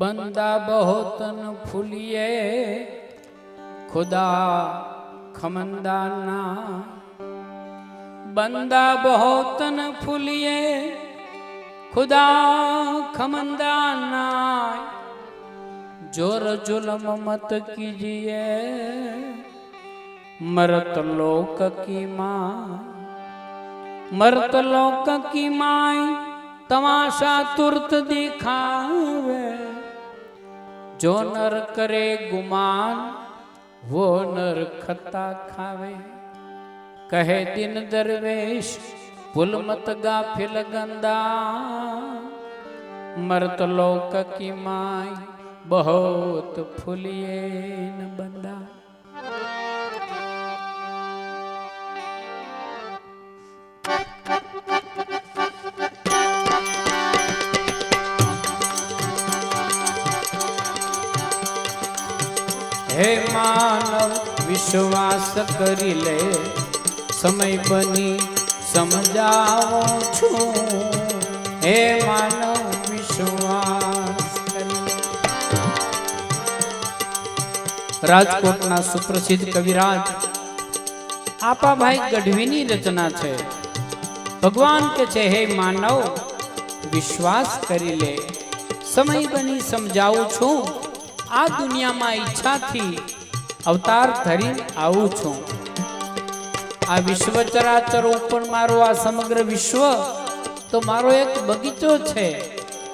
बंदा बहुत न फूलिए खुदा खमंदा ना, बंदा बहुत न फूलिए खुदा खमंदा ना, जोर जुल्म मत कीजिए मरत लोक की माँ, मरत लोक की माई तमाशा तुरत दिखावे, जो नर करे गुमान वो नर खता खावे। कहे दिन दरवेश पुल मत गाफिल गंदा, मरत लोक की माई बहुत फुलिए न बंदा। हे मानव विश्वास करी ले, समय बनी समझाओ छू। हे मानव विश्वास करी ले। राजकोटना सुप्रसिद्ध कविराज आपा भाई गढ़वीनी रचना छे। भगवान के छे हे मानव विश्वास करी ले, समय बनी समझाऊं छू। आ दुनिया में इच्छा थी अवतार धरी आऊं छूं। आ विश्व चराचर ऊपर मारो आ समग्र विश्व तो मारो एक बगीचो छे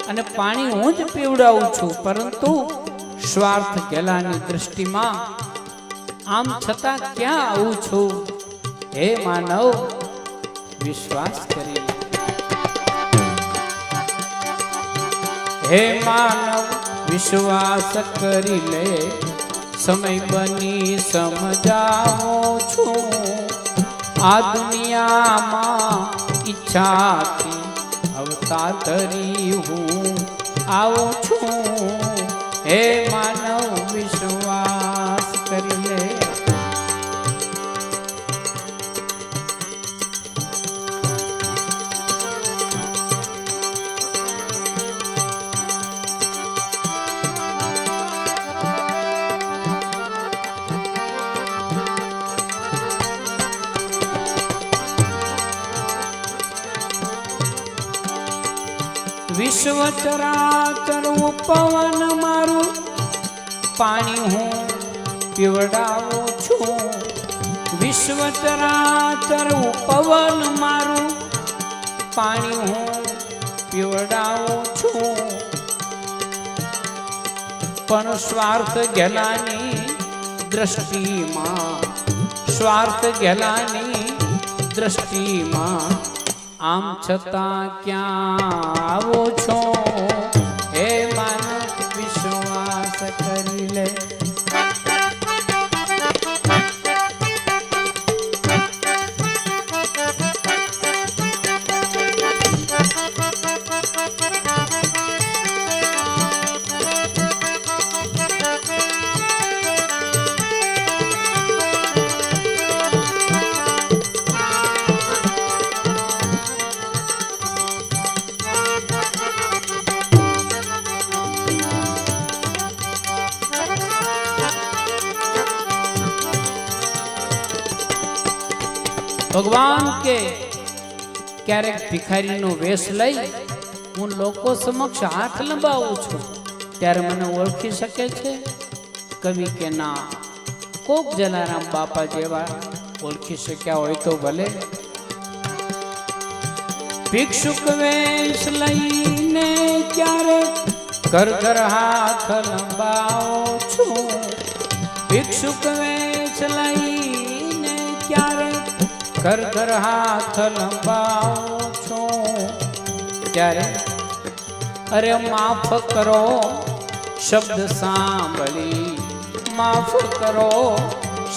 अने पाणी हूँ ज पीवडावुं छूं, परंतु स्वार्थ गेलानी दृष्टि में आम छता क्या आऊं छूं। हे मानव विश्वास करी, हे मानव विश्वास करी ले, समय बनी समझाओ छू। आ दुनिया मां इच्छा थी अवतार धरी हूँ आओ छू। हे मानव विश्वास करी ले। विश्व चराचर पवन मारू पानी हूँ पीवडावो छू। विश्व चराचर पवन मारू पानी हूँ पीवडावो छू। पण स्वार्थ गेलानी दृष्टि मां, स्वार्थ गेलानी दृष्टि मां आम छता क्या आवो छो। हे मानव विश्वास करी ले। भगवान के क्यारेक भिखारी नो वेश लई हूँ लोको समक्ष हाथ लंबावुं छुं, त्यारे मने ओळखी शके छे? कवि के ना कोक जलाराम बापा जेवा ओळखी शक्या होय तो भले। भिक्षुक वेश लईने क्यारेक घर घर हाथ लंबावुं छुं। भिक्षुक वेश लईने क्यारेक घर घर हाथ लंबाओ छो। त्यारे अरे माफ करो शब्द सांभળી, माफ करो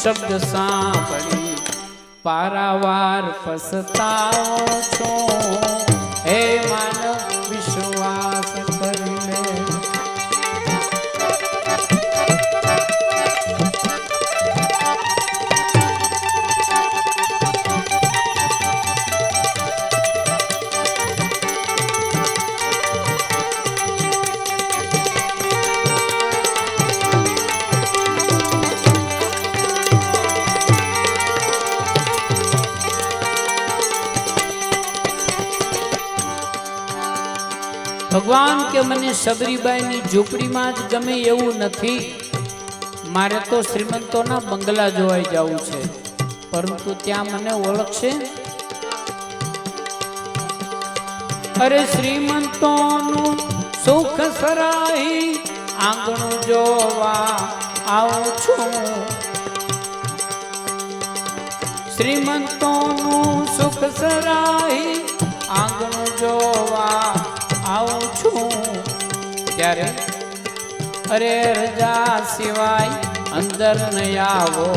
शब्द सांभળી पारावार पछताओ छो। हे मानव विश्वास करी ले। ભગવાન કે મને સબરીબાઈની ઝૂંપડીમાં જ ગમે એવું નથી, મારે તો શ્રીમંતોના બંગલા જોવાઈ જવું છે, પરંતુ ત્યાં મને ઓળખશે? અરે શ્રીમંતોનું સુખ સરાહી આંગણું જોવા આવું છું, શ્રીમંતોનું સુખ સરાહી આંગણું જોવા આવું છું, ત્યારે અરે રજા સિવાય અંદર ન આવો,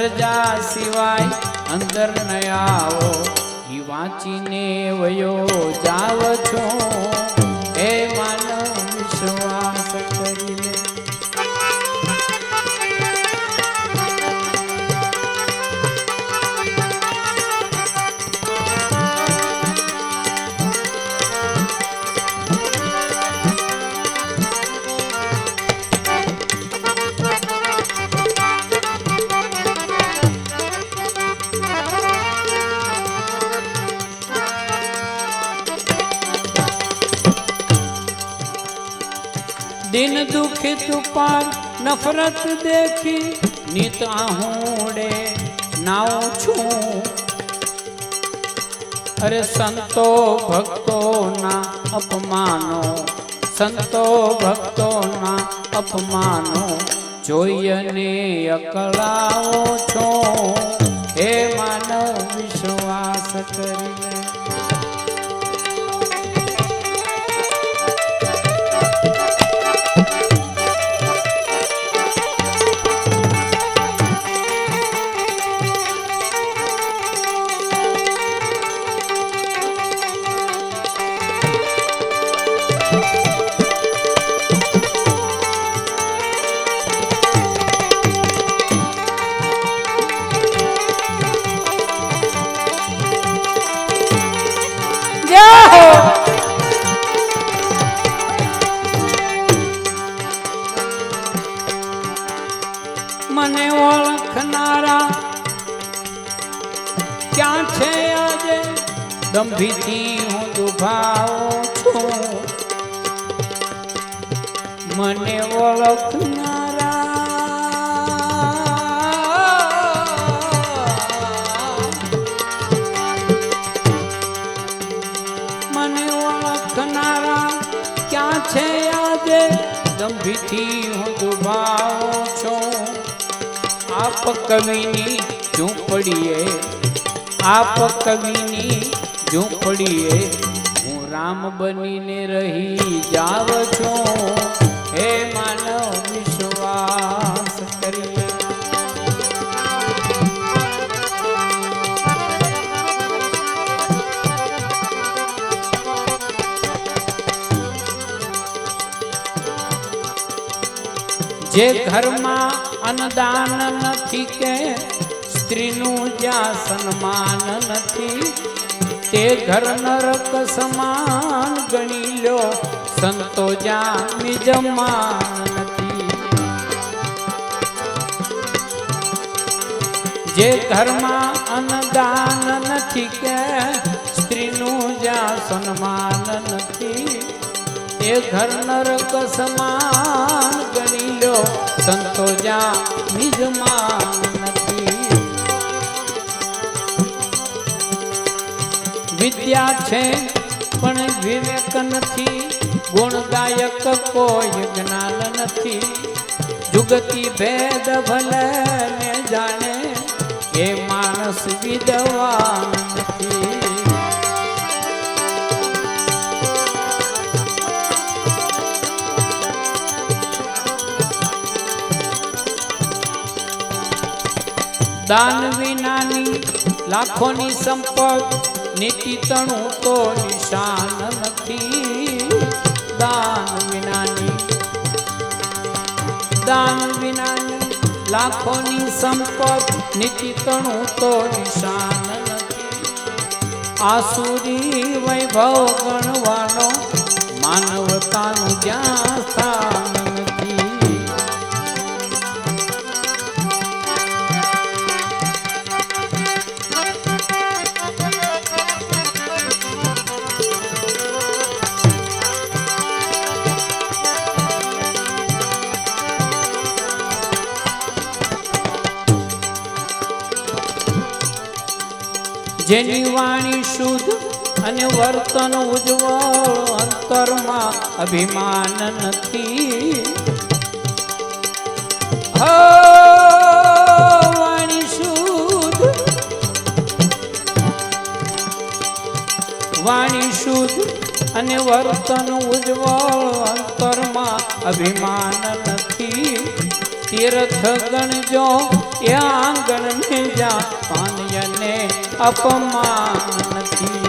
રજા સિવાય અંદર ન આવો, ઈ વાંચીને વયો જાવ છો, હે માનવ વિશ્વાસ કરી લે. दिन दुखित पर नफरत देखी नित आहूडे नाव छू, अरे संतो भक्तो ना अपमानो, संतो भक्तो ना अपमानो जोईने अकळाओ छो, हे मानव विश्वास करी ले. મને ઓળખનારા ક્યાં છે આજે, દંભીથી હું દુભાવું છું, મને ઓળખનારા ક્યાં છે આજે, દંભીથી હું દુભાવું છું, आप कविनी झूंपड़िए, आप कविनी झूंपड़िए हूँ राम बनीने रही जाव छो, हे मानव विश्वास करिए. जे घर में अन्नदान नथी के स्त्रीनु ज्यां सन्मान नथी, ते घर नरक समान गणी लो, संतो ज्यां निजमान नथी. जे घर में अन्नदान नथी के स्त्रीनु ज्यां सन्मान नथी, ते घर नरक समान गणी लो, संतो जा निजमान नथी. विद्या छे पण विवेक नथी, गुणदायक कोई ज्ञान नथी, जुगती भेद भले ने जाने, ए मानस विद्वान नथी. दान विनानी लाखोनी संपत, नीति तणु तो निशान नथी. दान विनानी लाखोनी संपत, नीति तणु तो निशान नथी. आसुरी वैभव गणवानो, मानवतानु ज्यां स्थान नथी. જેની વાણી શુદ્ધ અને વર્તન ઉજ્જવળ, અંતરમાં અભિમાન નથી. વાણી શુદ્ધ, વાણી શુદ્ધ અને વર્તન ઉજ્જવળ, અંતરમાં અભિમાન નથી. તીર્થ ગણજો એ આંગણ ને જ્યાં પાનયને અપમાન નથી.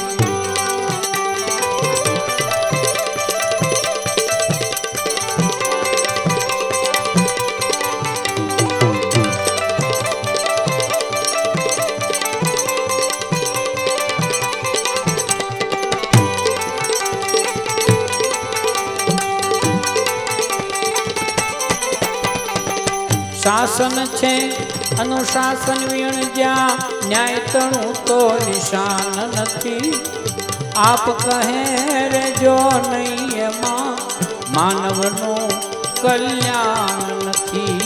શાસન છે અનુશાસન વીણ જ્યાં ન્યાય તણું તો નિશાન નથી. આપ કહે રે જો નહીં એમાં માનવનું કલ્યાણ નથી.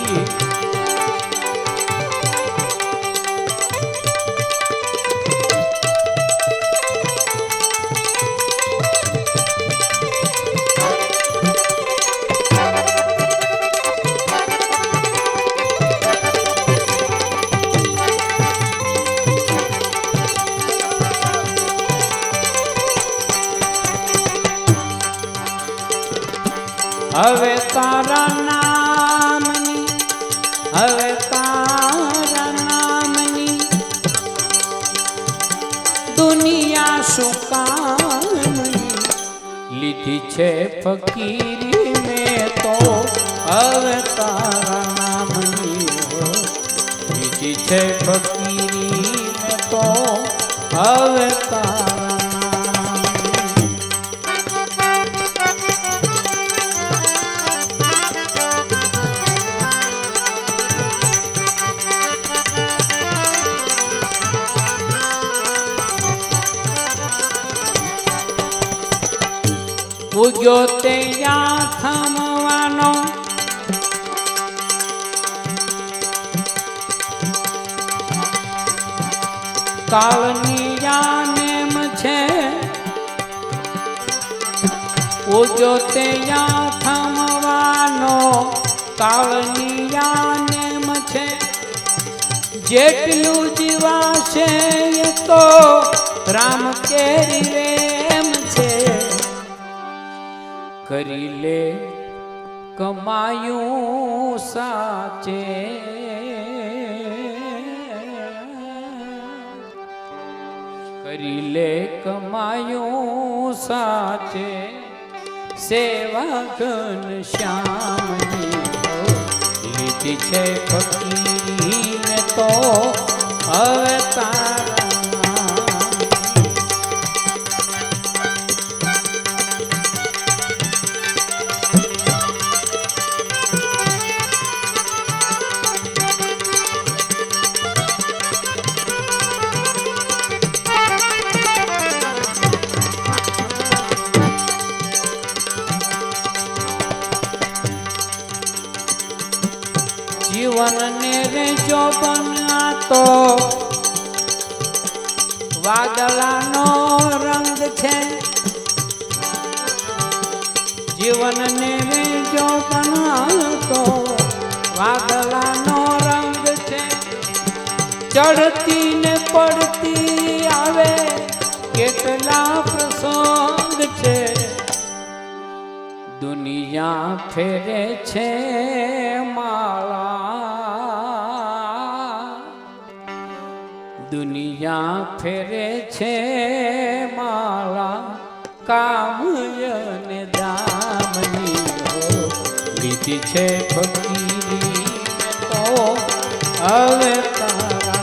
હવે તારા નામની, હવે તારા નામની દુનિયા શું કામની લીધી છે ફકીરી મેં તો. હવે તારા નામની લીધી છે ફકીરી મેં તો. હવે તારા ઉગ્યો તે યા થમવાનો, કાળની યા નેમ છે. ઉગ્યો તે યા થમવાનો, કાળની યા નેમ છે. જેટલું જીવાશે એ તો રામ કેરી રેમ છે. કરી લે કમાયું સાચે, કરી લે કમાયું સાચે. સેવા ઘન શ્યામની લીધી છે ફકીરી ને તો. હવે તારા જીવન ને રે જો બના તો વાદળાનો રંગ છે. જીવન ને રે જો બના તો વાદળાનો રંગ છે. ચડતી ને પડતી આવે કેટલા પ્રસંગ છે. દુનિયા ફેરે છે માળા, દુનિયા ફેરે છે માળા. કામયને દામની લીધી છે ફકીરી તો. હવે તારા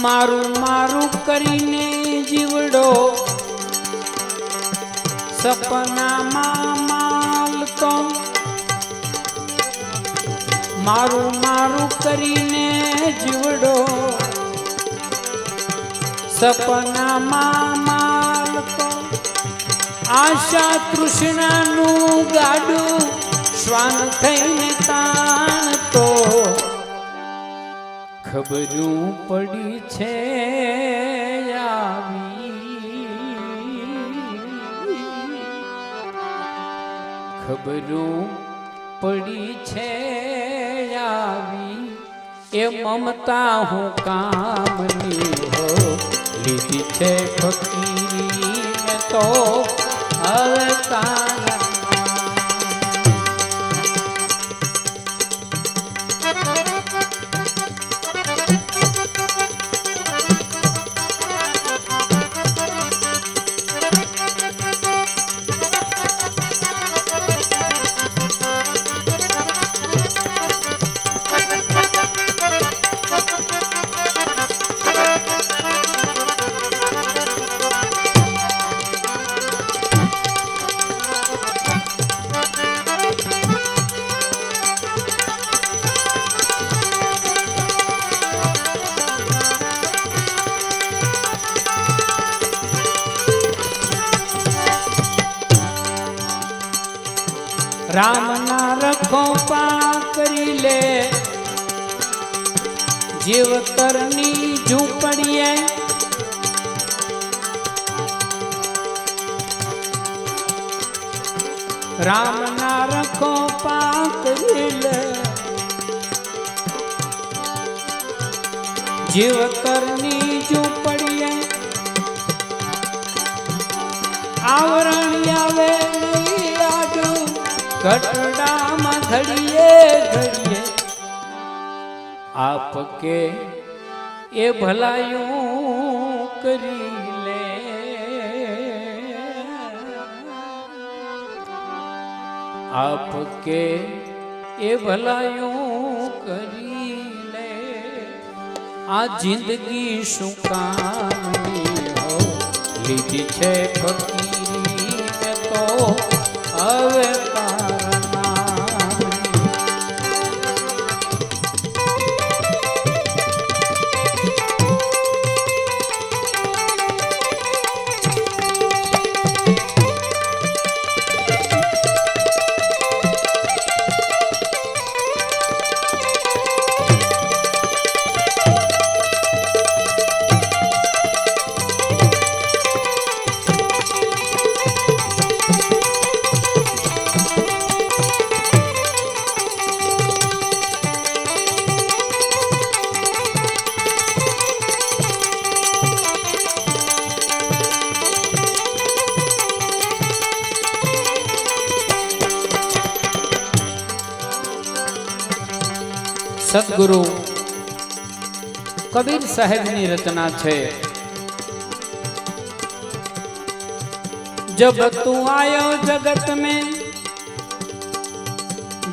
મારું મારું કરીને જીવડો સપનામાં માલતો મારું મારું કરીને જીવડો સપનામાં માલતો આશા તૃષ્ણાનું ગાડું શ્વાન થઈને તાણતો ખબરું પડી છે ખબરું પડી છે આવી એ મમતા હું કામની હો લીધી છે ફકીરીને તો હવે તારા રામ ના રખો પા કરી લે જીવતરની ઝૂંપડીએ રામ ના રખો પા કરી લે જીવતરની ઝૂંપડીએ આવરણ આવે ઘટડામાં ઘડીએ ઘડીએ આપકે એ ભલાયું કરી લે આપકે એ ભલાયું કરી લે આ જિંદગી શું કામની હો લીધી છે ફકીરીને તો હવે સદગુરુ કબીર સાહેબની રચના છે। जब तू आयो जगत में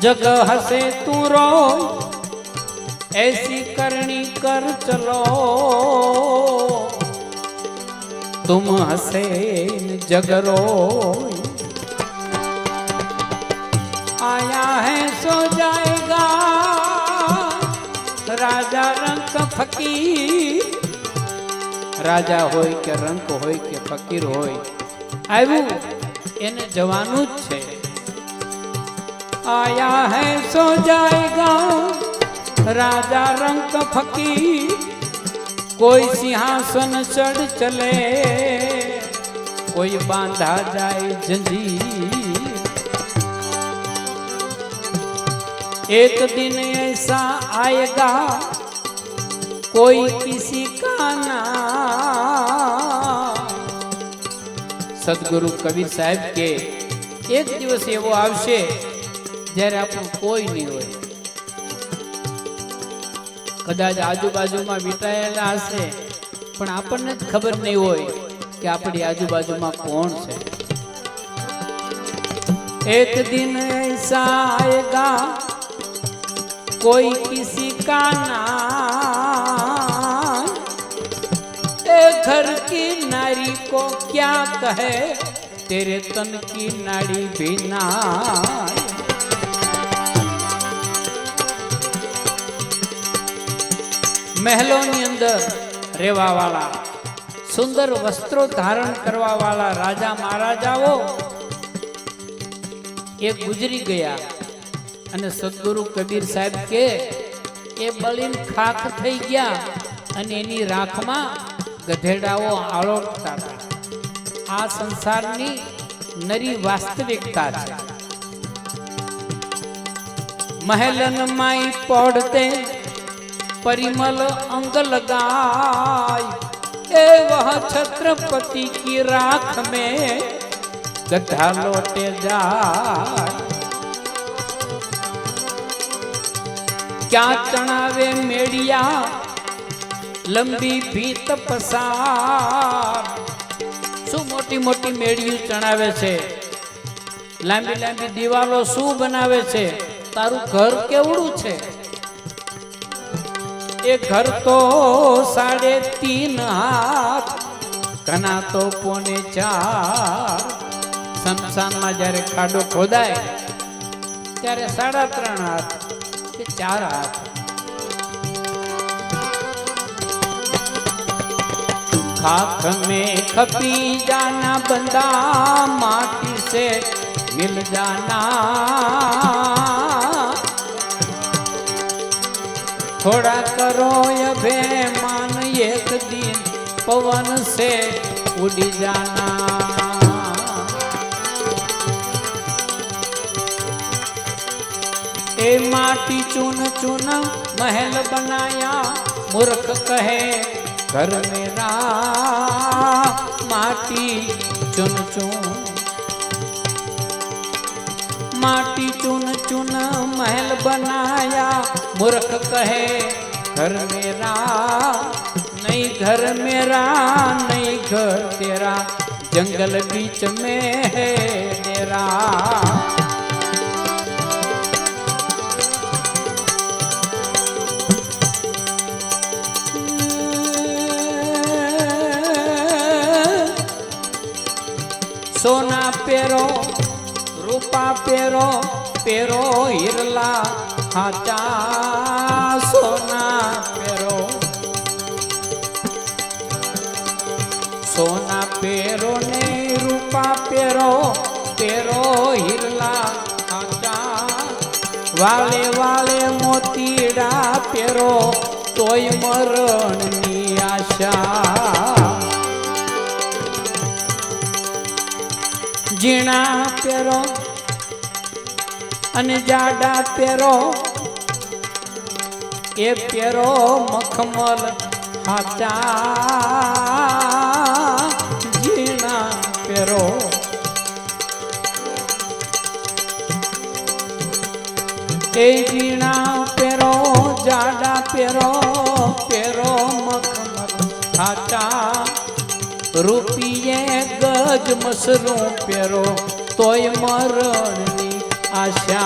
जग हसे तू रो ऐसी करनी कर चलो तुम हसे जग रो आया है सो जाएगा राजा रंक फकीर राजा होय के रंक होय के फकीर होय आयु एने जवानु छे आया है सो जाएगा राजा रंक फकीर कोई सिंहासन चढ़ चले कोई बांधा जाए जंजीर एक दिन ऐसा आएगा कोई किसी का ना सदगुरु कबीर साहेब के एक दिवस एवो आवशे જ્યારે આપણું કોઈ નહીં હોય કદાચ આજુબાજુમાં વીંટાયેલા હશે પણ આપણને જ ખબર નહીં હોય કે આપણી આજુબાજુમાં કોણ છે। एक दिन ऐसा आएगा कोई किसी का नाम क्या कहे तेरे तन की नाड़ी भी नाय। મહેલોની અંદર રહેવા વાળા, સુંદર વસ્ત્રો ધારણ કરવા વાળા રાજા મહારાજાઓ એ ગુજરી ગયા અને સદગુરુ કબીર સાહેબ કે એ બળીન ખાખ થઈ ગયા અને એની રાખમાં ગધેડાઓ આળોટતા હતા. આ સંસારની નરી વાસ્તવિકતા છે. મહેलन माई पौड़ते परिमल अंग लगाय, ए वह छत्रपति की राख में गधा लौटे जाय। क्या चढ़ावे मेड़िया लंबी भीत पसार, શું મોટી મોટી મેળિયું ચણાવે છે, લાંબી લાંબી દિવાલો શું બનાવે છે, તારું ઘર કેવડું છે? એ ઘર તો 3.5 હાથ, ઘના તો 4.5. શમશાનમાં જ્યારે ખાડો ખોદાય ત્યારે 3.5 હાથ કે 4 હાથ. खाक में खपी जाना बंदा, माटी से मिल जाना, थोड़ा करो अभिमान एक दिन पवन से उड़ी जाना। ए माटी चुन चुन महल बनाया, मूर्ख कहे घर मेरा, माटी चुन चुन माटी चुन चुन महल बनाया, मूर्ख कहे घर मेरा, नहीं घर मेरा नहीं घर तेरा, जंगल बीच में है डेरा। सोना पेरो रूपा पेरो, पेरो हिरला हाचा, सोना पेरो सोना पेरो ने रूपा पेरो, पेरो हिरला हाचा, वाले वाले मोतीड़ा पेरो, तोय मरणनी आशा। जीणा पेरो अने जाडा पेरो, ए पेरो मखमल हाचा, जीणा पेरो ए जीणा पेरो, जाडा पेरो, पेरो मखमल हाचा, रूपिये गज मसरूं पेरो, तोय मरणनी आशा।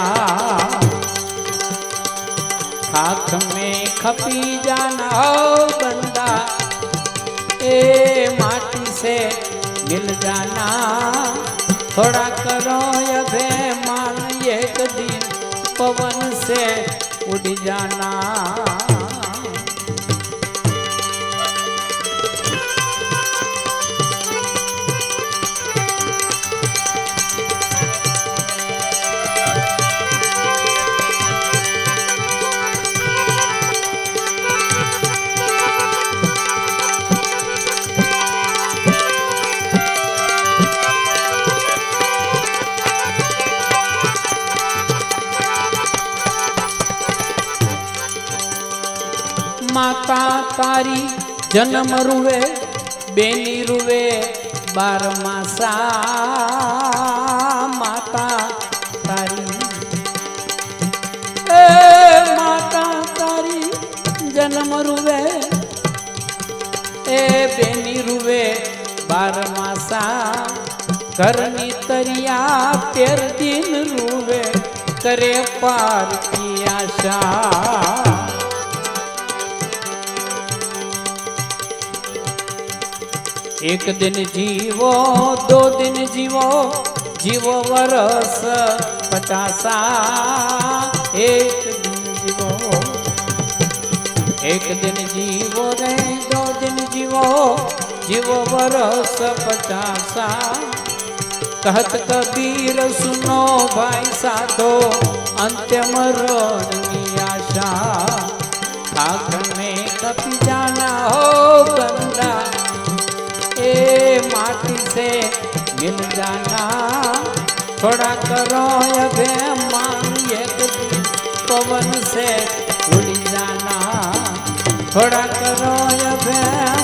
खाक में खपी जाना हो बंदा, ए माटी से मिल जाना, थोड़ा करो अभिमान एक दिन पवन से उड़ जाना। माता तारी जन्म रुवे, बेनी रुवे 12 मासा, माता तारी माता तारी जन्म रुवे, ए बेनी रुवे 12 मासा, घरनी तरिया 13 दिन रुवे, करे पार की आशा। एक दिन जीवो 2 दिन जीवो जीवो वर्ष 50 एक दिन जीवो एक दिन जीवो रे 2 दिन जीवो जीवो वर्ष 50 कहत कबीर सुनो भाई साधो अंत्य मरण आशा आखिर में कपी जाना हो गंदा ए माटी से मिल जाना थोड़ा करो अभिमान एक दिन पवन से उड़ जाना थोड़ा करो अभिमान